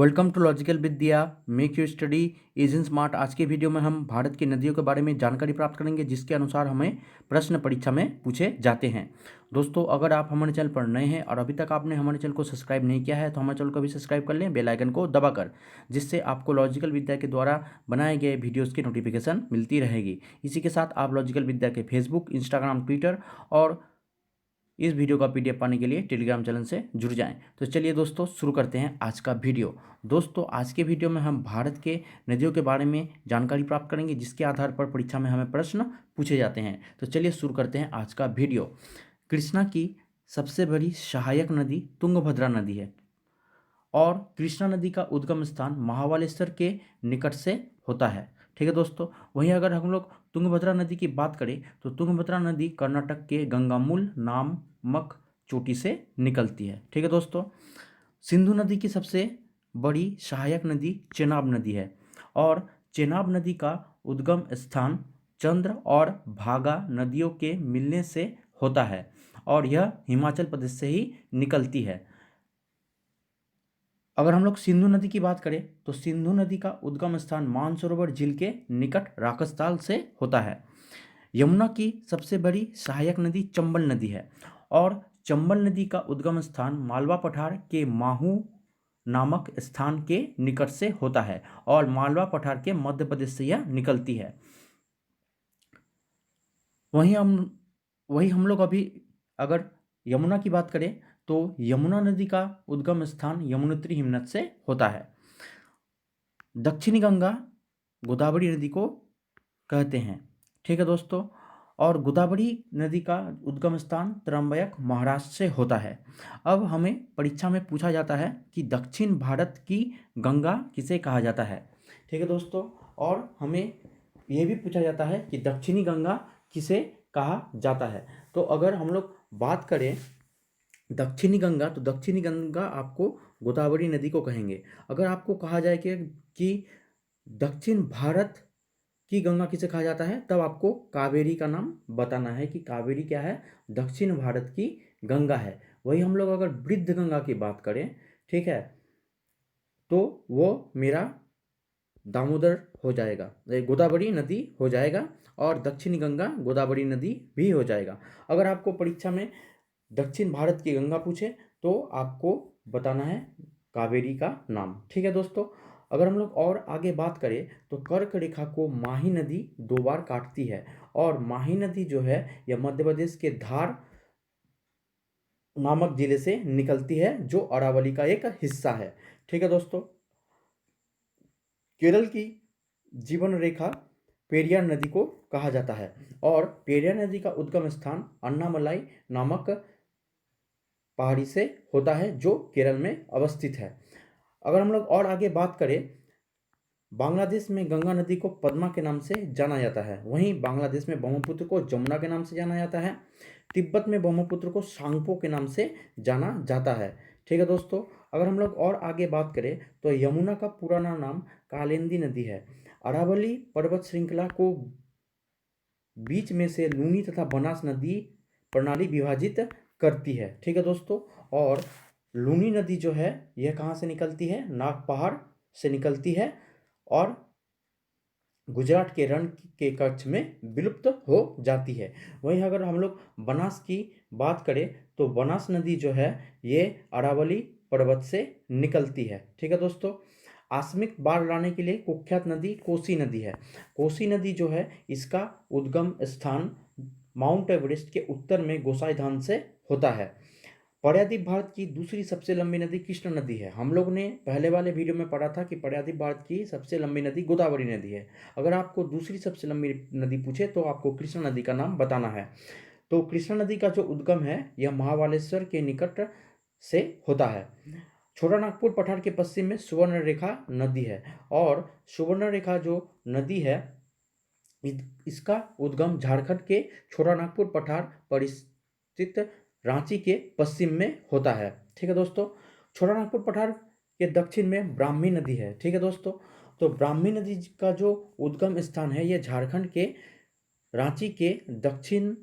Welcome to logical Vidya make you study is in smart. आज के video में हम भारत की नदियों के बारे में जानकारी प्राप्त करेंगे, जिसके अनुसार हमें प्रश्न परीक्षा में पूछे जाते हैं। दोस्तों, अगर आप हमारे चैनल पर नए हैं और अभी तक आपने हमारे चैनल को सब्सक्राइब नहीं किया है तो हमारे चैनल को भी सब्सक्राइब कर लें बेल आइकन को दबाकर, जिससे आपको लॉजिकल विद्या के द्वारा बनाए गए वीडियोज़ की नोटिफिकेशन मिलती रहेगी। इसी के साथ आप लॉजिकल विद्या के फेसबुक, इंस्टाग्राम, ट्विटर और इस वीडियो का पीडीएफ पाने के लिए टेलीग्राम चैनल से जुड़ जाएं। तो चलिए दोस्तों, शुरू करते हैं आज का वीडियो। दोस्तों, आज के वीडियो में हम भारत के नदियों के बारे में जानकारी प्राप्त करेंगे, जिसके आधार पर परीक्षा में हमें प्रश्न पूछे जाते हैं। तो चलिए शुरू करते हैं आज का वीडियो। कृष्णा की सबसे बड़ी सहायक नदी तुंगभद्रा नदी है और कृष्णा नदी का उद्गम स्थान महाबलेश्वर के निकट से होता है। ठीक है दोस्तों, वहीं अगर हम लोग तुंगभद्रा नदी की बात करें तो तुंगभद्रा नदी कर्नाटक के गंगामूल नामक चोटी से निकलती है। ठीक है दोस्तों, सिंधु नदी की सबसे बड़ी सहायक नदी चेनाब नदी है और चेनाब नदी का उद्गम स्थान चंद्र और भागा नदियों के मिलने से होता है और यह हिमाचल प्रदेश से ही निकलती है। अगर हम लोग सिंधु नदी की बात करें तो सिंधु नदी का उद्गम स्थान मानसरोवर झील के निकट राकसताल से होता है। यमुना की सबसे बड़ी सहायक नदी चंबल नदी है और चंबल नदी का उद्गम स्थान मालवा पठार के माहू नामक स्थान के निकट से होता है और मालवा पठार के मध्य प्रदेश से यह निकलती है। वहीं हम लोग अभी अगर यमुना की बात करें तो यमुना नदी का उद्गम स्थान यमुनोत्री हिमनद से होता है। दक्षिणी गंगा गोदावरी नदी को कहते हैं। ठीक है दोस्तों, और गोदावरी नदी का उद्गम स्थान त्रंबक महाराष्ट्र से होता है। अब हमें परीक्षा में पूछा जाता है कि दक्षिण भारत की गंगा किसे कहा जाता है। ठीक है दोस्तों, और हमें यह भी पूछा जाता है कि दक्षिणी गंगा किसे कहा जाता है। तो अगर हम लोग बात करें दक्षिणी गंगा, तो दक्षिणी गंगा आपको गोदावरी नदी को कहेंगे। अगर आपको कहा जाए कि दक्षिण भारत की गंगा किसे कहा जाता है, तब आपको कावेरी का नाम बताना है कि कावेरी क्या है, दक्षिण भारत की गंगा है। वही हम लोग अगर वृद्ध गंगा की बात करें, ठीक है, तो वो मेरा दामोदर हो जाएगा, गोदावरी नदी हो जाएगा और दक्षिणी गंगा गोदावरी नदी भी हो जाएगा। अगर आपको परीक्षा में दक्षिण भारत की गंगा पूछे तो आपको बताना है कावेरी का नाम। ठीक है दोस्तों, अगर हम लोग और आगे बात करें तो कर्क रेखा को माही नदी 2 बार काटती है और माही नदी जो है यह मध्य प्रदेश के धार नामक जिले से निकलती है, जो अरावली का एक हिस्सा है। ठीक है दोस्तों, केरल की जीवन रेखा पेरियार नदी को कहा जाता है और पेरियार नदी का उद्गम स्थान अन्नामलाई नामक पहाड़ी से होता है, जो केरल में अवस्थित है। अगर हम लोग और आगे बात करें, बांग्लादेश में गंगा नदी को पद्मा के नाम से जाना जाता है, वहीं बांग्लादेश में ब्रह्मपुत्र को जमुना के नाम से जाना जाता है। तिब्बत में ब्रह्मपुत्र को सांगपो के नाम से जाना जाता है। ठीक है दोस्तों, अगर हम लोग और आगे बात करें तो यमुना का पुराना नाम कालिंदी नदी है। अरावली पर्वत श्रृंखला को बीच में से लूनी तथा बनास नदी प्रणाली विभाजित करती है। ठीक है दोस्तों, और लूनी नदी जो है यह कहाँ से निकलती है, नागपहाड़ से निकलती है और गुजरात के रण के कच्छ में विलुप्त हो जाती है। वहीं अगर हम लोग बनास की बात करें तो बनास नदी जो है ये अरावली पर्वत से निकलती है। ठीक है दोस्तों, आकस्मिक बाढ़ लाने के लिए कुख्यात नदी कोसी नदी है। कोसी नदी जो है इसका उद्गम स्थान माउंट एवरेस्ट के उत्तर में गोसाईधाम से होता है। प्रायद्वीप भारत की दूसरी सबसे लंबी नदी कृष्णा नदी है। हम लोग ने पहले वाले वीडियो में पढ़ा था कि प्रायद्वीप भारत की सबसे लंबी नदी गोदावरी नदी है। अगर आपको दूसरी सबसे लंबी नदी पूछे तो आपको कृष्णा नदी का नाम बताना है। तो कृष्णा नदी का जो उद्गम है यह महाबलेश्वर के निकट से होता है। छोटा नागपुर पठार के पश्चिम में सुवर्ण रेखा नदी है और सुवर्ण रेखा जो नदी है इसका उद्गम झारखंड के छोटा नागपुर पठार पर स्थित रांची के पश्चिम में होता है। ठीक है दोस्तों, छोटा नागपुर पठार के दक्षिण में ब्राह्मी नदी है। ठीक है दोस्तों, तो ब्राह्मी नदी का जो उद्गम स्थान है यह झारखंड के रांची के दक्षिण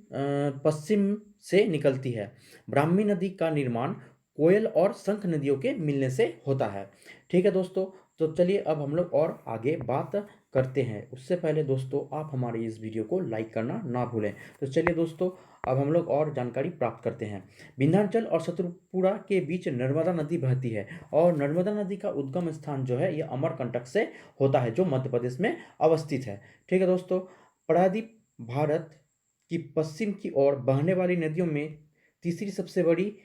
पश्चिम से निकलती है। ब्राह्मी नदी का निर्माण कोयल और शंख नदियों के मिलने से होता है। ठीक है दोस्तों, तो चलिए अब हम लोग और आगे बात करते हैं। उससे पहले दोस्तों आप हमारे इस वीडियो को लाइक करना ना भूलें। तो चलिए दोस्तों अब हम लोग और जानकारी प्राप्त करते हैं। विंध्याचल और सतपुड़ा के बीच नर्मदा नदी बहती है और नर्मदा नदी का उद्गम स्थान जो है ये अमरकंटक से होता है, जो मध्य प्रदेश में अवस्थित है। ठीक है दोस्तों, प्रायद्वीप भारत की पश्चिम की ओर बहने वाली नदियों में तीसरी सबसे बड़ी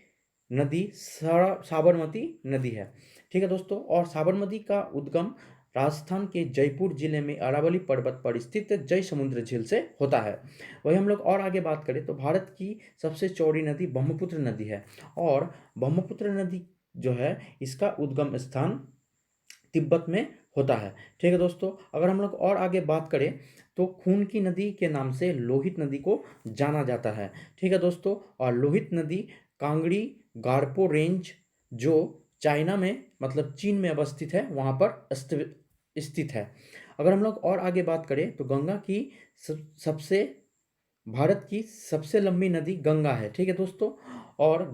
नदी साबरमती नदी है। ठीक है दोस्तों, और साबरमती का उद्गम राजस्थान के जयपुर जिले में अरावली पर्वत पर स्थित जय समुद्र झील से होता है। वही हम लोग और आगे बात करें तो भारत की सबसे चौड़ी नदी ब्रह्मपुत्र नदी है और ब्रह्मपुत्र नदी जो है इसका उद्गम स्थान तिब्बत में होता है। ठीक है दोस्तों, अगर हम लोग और आगे बात करें तो खून की नदी के नाम से लोहित नदी को जाना जाता है। ठीक है दोस्तों, और लोहित नदी कांगड़ी गारपो रेंज जो चाइना में मतलब चीन में अवस्थित है वहाँ पर स्थित है। अगर हम लोग और आगे बात करें तो गंगा की सबसे भारत की सबसे लंबी नदी गंगा है। ठीक है दोस्तों, और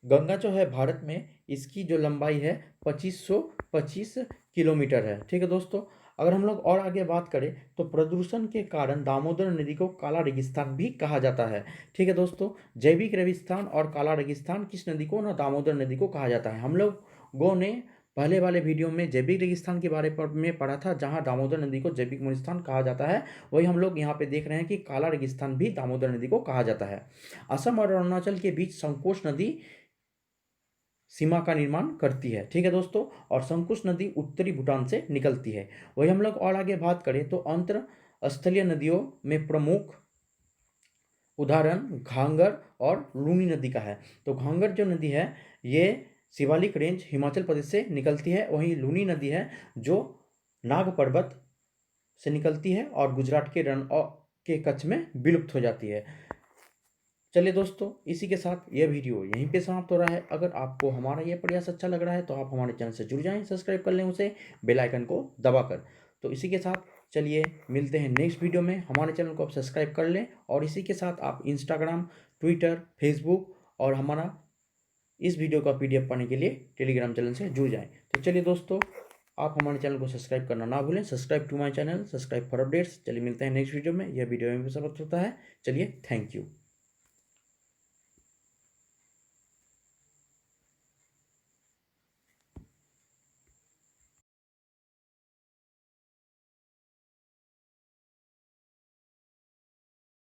गंगा जो है भारत में इसकी जो लंबाई है 2525 किलोमीटर है। ठीक है दोस्तों, अगर हम लोग और आगे बात करें तो प्रदूषण के कारण दामोदर नदी को काला रेगिस्तान भी कहा जाता है। ठीक है दोस्तों, जैविक रेगिस्तान और काला रेगिस्तान किस नदी को ना दामोदर नदी को कहा जाता है। हम लोगों ने पहले वाले वीडियो में जैविक रेगिस्तान के बारे में पढ़ा था, जहां दामोदर नदी को जैविक रेगिस्तान कहा जाता है। वही हम लोग यहाँ पे देख रहे हैं कि काला रेगिस्तान भी दामोदर नदी को कहा जाता है। असम और अरुणाचल के बीच संकोश नदी सीमा का निर्माण करती है। ठीक है दोस्तों, और संकुश नदी उत्तरी भूटान से निकलती है। वही हम लोग और आगे बात करें तो अंतर स्थलीय नदियों में प्रमुख उदाहरण घांगर और लूनी नदी का है। तो घांगर जो नदी है ये शिवालिक रेंज हिमाचल प्रदेश से निकलती है। वहीं लूनी नदी है जो नाग पर्वत से निकलती है और गुजरात के रण के कच्छ में विलुप्त हो जाती है। चलिए दोस्तों, इसी के साथ यह वीडियो यहीं पे समाप्त हो रहा है। अगर आपको हमारा यह प्रयास अच्छा लग रहा है तो आप हमारे चैनल से जुड़ जाएं, सब्सक्राइब कर लें उसे बेल आइकन को दबाकर। तो इसी के साथ चलिए मिलते हैं नेक्स्ट वीडियो में। हमारे चैनल को आप सब्सक्राइब कर लें और इसी के साथ आप इंस्टाग्राम, ट्विटर, फेसबुक और हमारा इस वीडियो का PDF पाने के लिए टेलीग्राम चैनल से जुड़ जाएं। तो चलिए दोस्तों, आप हमारे चैनल को सब्सक्राइब करना ना भूलें। Subscribe to my channel, subscribe for updates. चलिए मिलते हैं नेक्स्ट वीडियो में। यह वीडियो में समाप्त होता है। चलिए, थैंक यू।